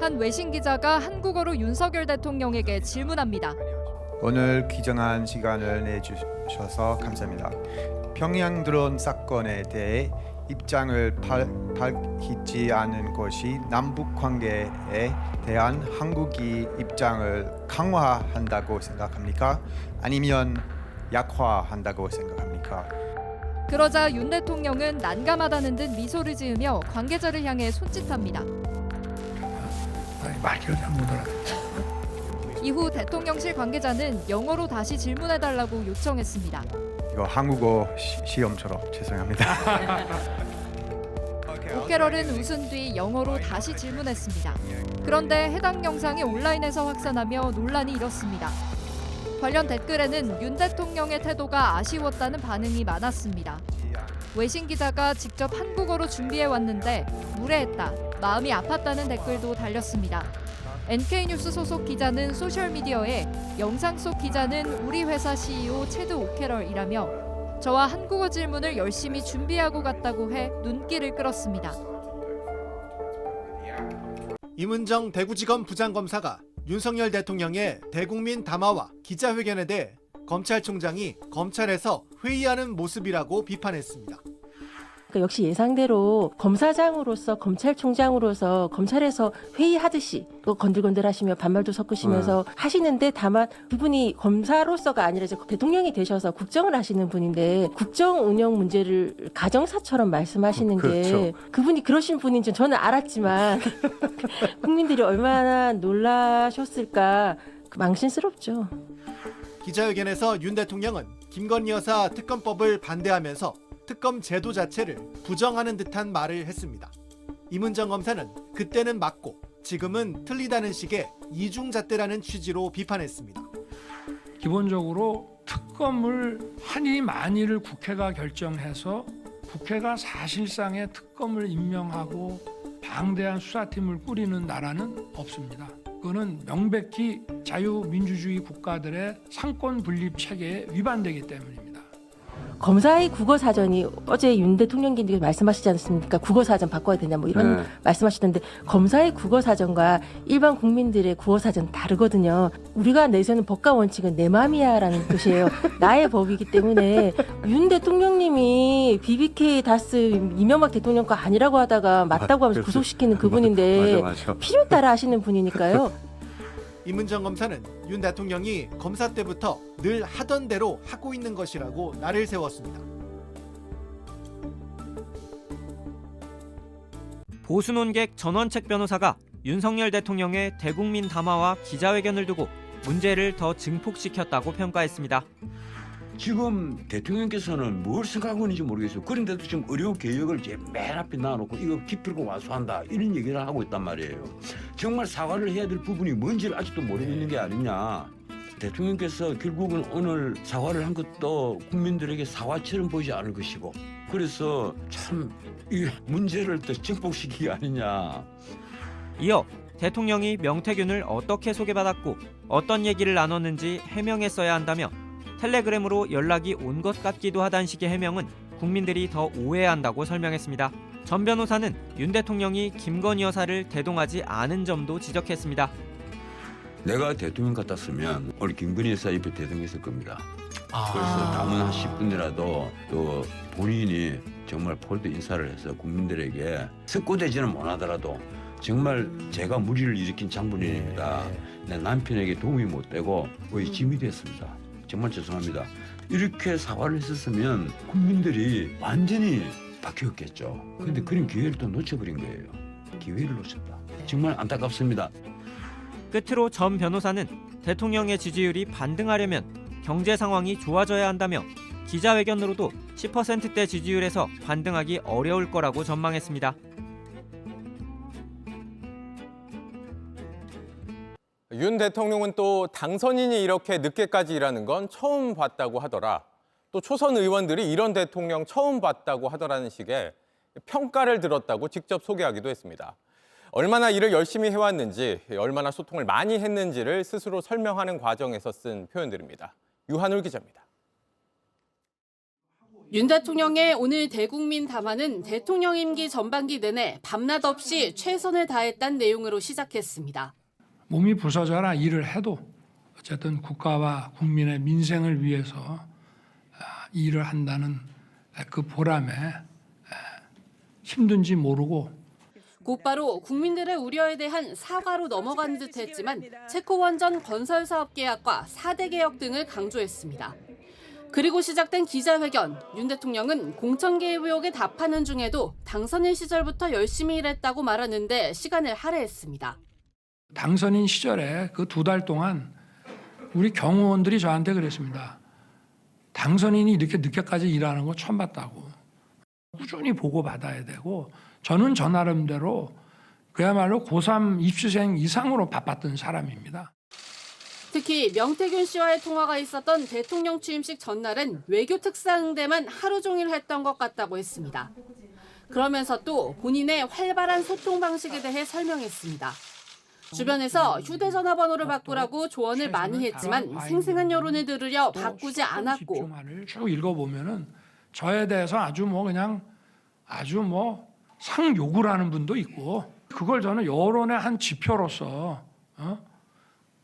한 외신 기자가 한국어로 윤석열 대통령에게 질문합니다. 오늘 귀중한 시간을 내주셔서 감사합니다. 평양 드론 사건에 대해 입장을 밝히지 않은 것이 남북 관계에 대한 한국이 입장을 강화한다고 생각합니까? 아니면 약화한다고 생각합니까? 그러자 윤 대통령은 난감하다는 듯 미소를 지으며 관계자를 향해 손짓합니다. 말을 잘못 알아듣죠. 이후 대통령실 관계자는 영어로 다시 질문해달라고 요청했습니다. 이거 한국어 시험처럼 죄송합니다. 오케럴은 웃은 뒤 영어로 다시 질문했습니다. 그런데 해당 영상이 온라인에서 확산하며 논란이 일었습니다. 관련 댓글에는 윤 대통령의 태도가 아쉬웠다는 반응이 많았습니다. 외신 기자가 직접 한국어로 준비해 왔는데 무례했다, 마음이 아팠다는 댓글도 달렸습니다. NK뉴스 소속 기자는 소셜미디어에 영상 속 기자는 우리 회사 CEO 체드 오케럴이라며 저와 한국어 질문을 열심히 준비하고 갔다고 해 눈길을 끌었습니다. 임은정 대구지검 부장검사가 윤석열 대통령의 대국민 담화와 기자회견에 대해 검찰총장이 검찰에서 회의하는 모습이라고 비판했습니다. 그러니까 역시 예상대로 검사장으로서 검찰총장으로서 검찰에서 회의하듯이 또 건들건들하시며 반말도 섞으시면서 하시는데 다만 그분이 검사로서가 아니라 이제 대통령이 되셔서 국정을 하시는 분인데 국정 운영 문제를 가정사처럼 말씀하시는 게 그분이 그러신 분인지 저는 알았지만 국민들이 얼마나 놀라셨을까 망신스럽죠. 기자회견에서 윤 대통령은 김건희 여사 특검법을 반대하면서 특검 제도 자체를 부정하는 듯한 말을 했습니다. 임은정 검사는 그때는 맞고 지금은 틀리다는 식의 이중잣대라는 취지로 비판했습니다. 기본적으로 특검을 하니 마니를 국회가 결정해서 국회가 사실상의 특검을 임명하고 방대한 수사팀을 꾸리는 나라는 없습니다. 그거는 명백히 자유민주주의 국가들의 상권 분립 체계에 위반되기 때문입니다. 검사의 국어사전이 어제 윤 대통령님께서 말씀하시지 않습니까? 국어사전 바꿔야 되냐 뭐 이런 말씀하시던데 검사의 국어사전과 일반 국민들의 국어사전 다르거든요. 우리가 내세우는 법과 원칙은 내 맘이야라는 뜻이에요. 나의 법이기 때문에 윤 대통령님이 BBK 다스 이명박 대통령 거 아니라고 하다가 맞다고 하면서 구속시키는 그분인데 필요에 따라 하시는 분이니까요. 임은정 검사는 윤 대통령이 검사 때부터 늘 하던 대로 하고 있는 것이라고 날을 세웠습니다. 보수 논객 전원책 변호사가 윤석열 대통령의 대국민 담화와 기자회견을 두고 문제를 더 증폭시켰다고 평가했습니다. 지금 대통령께서는 뭘 생각하고 있는지 모르겠어요. 그런데도 지금 의료 개혁을 이제 맨 앞에 놔놓고 이거 기필코 완수한다 이런 얘기를 하고 있단 말이에요. 정말 사과를 해야 될 부분이 뭔지를 아직도 모르고 있는 게 아니냐. 대통령께서 결국은 오늘 사과를 한 것도 국민들에게 사과처럼 보이지 않을 것이고 그래서 참 이 문제를 더 증폭시키기 아니냐. 이어 대통령이 명태균을 어떻게 소개받았고 어떤 얘기를 나눴는지 해명했어야 한다며 텔레그램으로 연락이 온 것 같기도 하다는 식의 해명은 국민들이 더 오해한다고 설명했습니다. 전 변호사는 윤 대통령이 김건희 여사를 대동하지 않은 점도 지적했습니다. 내가 대통령 같았으면 우리 김건희 여사 옆에 대동했을 겁니다. 그래서 남은 한 10분이라도 또 본인이 정말 폴드 인사를 해서 국민들에게 석고되지는 못하더라도 정말 제가 무리를 일으킨 장본인입니다. 내 남편에게 도움이 못 되고 거의 짐이 됐습니다. 정말 죄송합니다. 이렇게 사과를 했었으면 국민들이 완전히 바뀌었겠죠. 그런데 그런 기회를 또 놓쳐버린 거예요. 기회를 놓쳤다. 정말 안타깝습니다. 끝으로 전 변호사는 대통령의 지지율이 반등하려면 경제 상황이 좋아져야 한다며 기자회견으로도 10%대 지지율에서 반등하기 어려울 거라고 전망했습니다. 윤 대통령은 또 당선인이 이렇게 늦게까지 일하는 건 처음 봤다고 하더라. 또 초선 의원들이 이런 대통령 처음 봤다고 하더라는 식의 평가를 들었다고 직접 소개하기도 했습니다. 얼마나 일을 열심히 해왔는지, 얼마나 소통을 많이 했는지를 스스로 설명하는 과정에서 쓴 표현들입니다. 유한울 기자입니다. 윤 대통령의 오늘 대국민 담화는 대통령 임기 전반기 내내 밤낮 없이 최선을 다했다는 내용으로 시작했습니다. 몸이 부서져라 일을 해도 어쨌든 국가와 국민의 민생을 위해서 일을 한다는 그 보람에 힘든지 모르고 곧바로 국민들의 우려에 대한 사과로 넘어간 듯했지만 체코원전 건설사업 계약과 4대 개혁 등을 강조했습니다. 그리고 시작된 기자회견, 윤 대통령은 공천 개입 의혹에 답하는 중에도 당선인 시절부터 열심히 일했다고 말하는데 시간을 할애했습니다. 당선인 시절에 그 2달 동안 우리 경호원들이 저한테 그랬습니다. 당선인이 이렇게 늦게까지 일하는 거 처음 봤다고. 꾸준히 보고받아야 되고 저는 저 나름대로 그야말로 고3 입시생 이상으로 바빴던 사람입니다. 특히 명태균 씨와의 통화가 있었던 대통령 취임식 전날엔 외교 특사 응대만 하루 종일 했던 것 같다고 했습니다. 그러면서 또 본인의 활발한 소통 방식에 대해 설명했습니다. 주변에서 휴대전화번호를 바꾸라고 조언을 많이 했지만 생생한 여론을 들으려 바꾸지 않았고 쭉 읽어보면은 저에 대해서 아주 상욕을 하는 분도 있고 그걸 저는 여론의 한 지표로서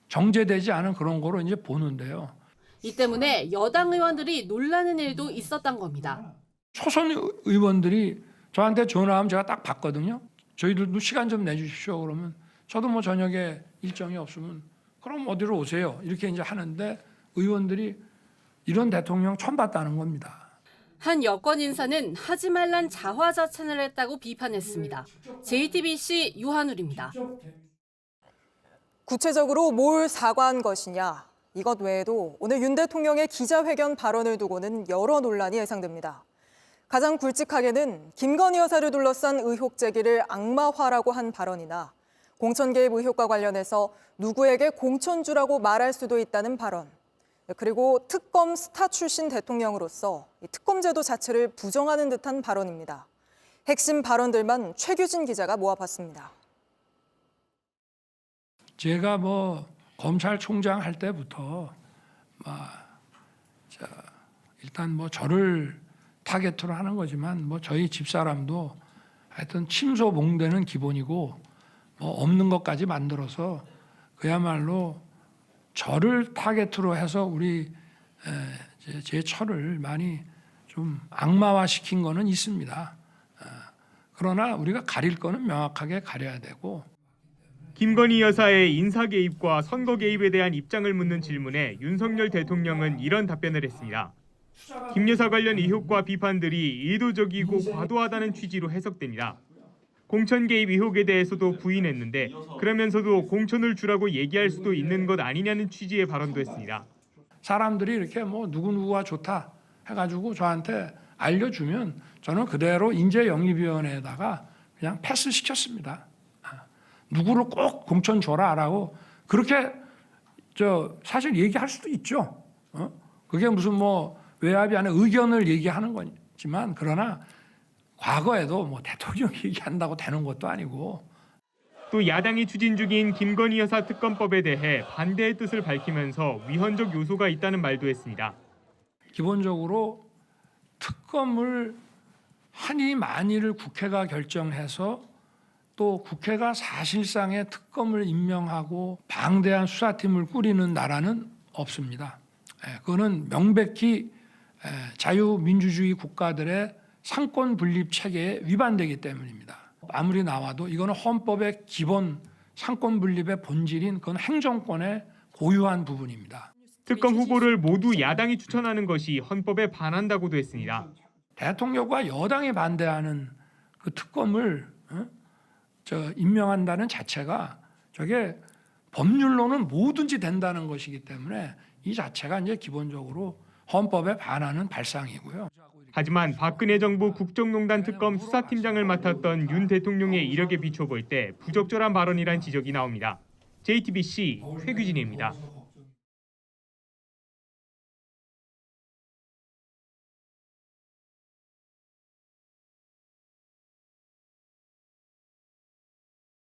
정제되지 않은 그런 거로 이제 보는데요. 이 때문에 여당 의원들이 놀라는 일도 있었던 겁니다. 초선 의원들이 저한테 전화하면 제가 딱 받거든요. 저희들도 시간 좀 내주십시오. 그러면 저도 뭐 저녁에 일정이 없으면 그럼 어디로 오세요. 이렇게 이제 하는데 의원들이 이런 대통령 처음 봤다는 겁니다. 한 여권 인사는 하지 말란 자화자찬을 했다고 비판했습니다. JTBC 유한울입니다. 구체적으로 뭘 사과한 것이냐. 이것 외에도 오늘 윤 대통령의 기자회견 발언을 두고는 여러 논란이 예상됩니다. 가장 굵직하게는 김건희 여사를 둘러싼 의혹 제기를 악마화라고 한 발언이나 공천 개입 의혹과 관련해서 누구에게 공천주라고 말할 수도 있다는 발언. 그리고 특검 스타 출신 대통령으로서 특검 제도 자체를 부정하는 듯한 발언입니다. 핵심 발언들만 최규진 기자가 모아봤습니다. 제가 검찰총장 할 때부터 일단 저를 타겟으로 하는 거지만 저희 집사람도 하여튼 침소봉대는 기본이고 없는 것까지 만들어서 그야말로 저를 타겟으로 해서 우리 제 처를 많이 좀 악마화시킨 거는 있습니다. 그러나 우리가 가릴 거는 명확하게 가려야 되고. 김건희 여사의 인사 개입과 선거 개입에 대한 입장을 묻는 질문에 윤석열 대통령은 이런 답변을 했습니다. 김 여사 관련 의혹과 비판들이 의도적이고 과도하다는 취지로 해석됩니다. 공천 개입 의혹에 대해서도 부인했는데 그러면서도 공천을 주라고 얘기할 수도 있는 것 아니냐는 취지의 발언도 했습니다. 사람들이 이렇게 누구누구가 좋다 해가지고 저한테 알려주면 저는 그대로 인재영입위원회에다가 그냥 패스시켰습니다. 누구를 꼭 공천 줘라라고 그렇게 사실 얘기할 수도 있죠. 그게 무슨 외압이 아닌 의견을 얘기하는 거지만 그러나 과거에도 대통령 얘기한다고 되는 것도 아니고. 또 야당이 추진 중인 김건희 여사 특검법에 대해 반대의 뜻을 밝히면서 위헌적 요소가 있다는 말도 했습니다. 기본적으로 특검을 하니 많이를 국회가 결정해서 또 국회가 사실상의 특검을 임명하고 방대한 수사팀을 꾸리는 나라는 없습니다. 그거는 명백히 자유민주주의 국가들의 상권 분립 체계에 위반되기 때문입니다. 아무리 나와도 이거는 헌법의 기본 상권 분립의 본질인 그건 행정권의 고유한 부분입니다. 특검 후보를 모두 야당이 추천하는 것이 헌법에 반한다고도 했습니다. 대통령과 여당이 반대하는 그 특검을 임명한다는 자체가 저게 법률로는 뭐든지 된다는 것이기 때문에 이 자체가 이제 기본적으로 헌법에 반하는 발상이고요. 하지만 박근혜 정부 국정농단 특검 수사팀장을 맡았던 윤 대통령의 이력에 비춰볼 때 부적절한 발언이란 지적이 나옵니다. JTBC 최규진입니다.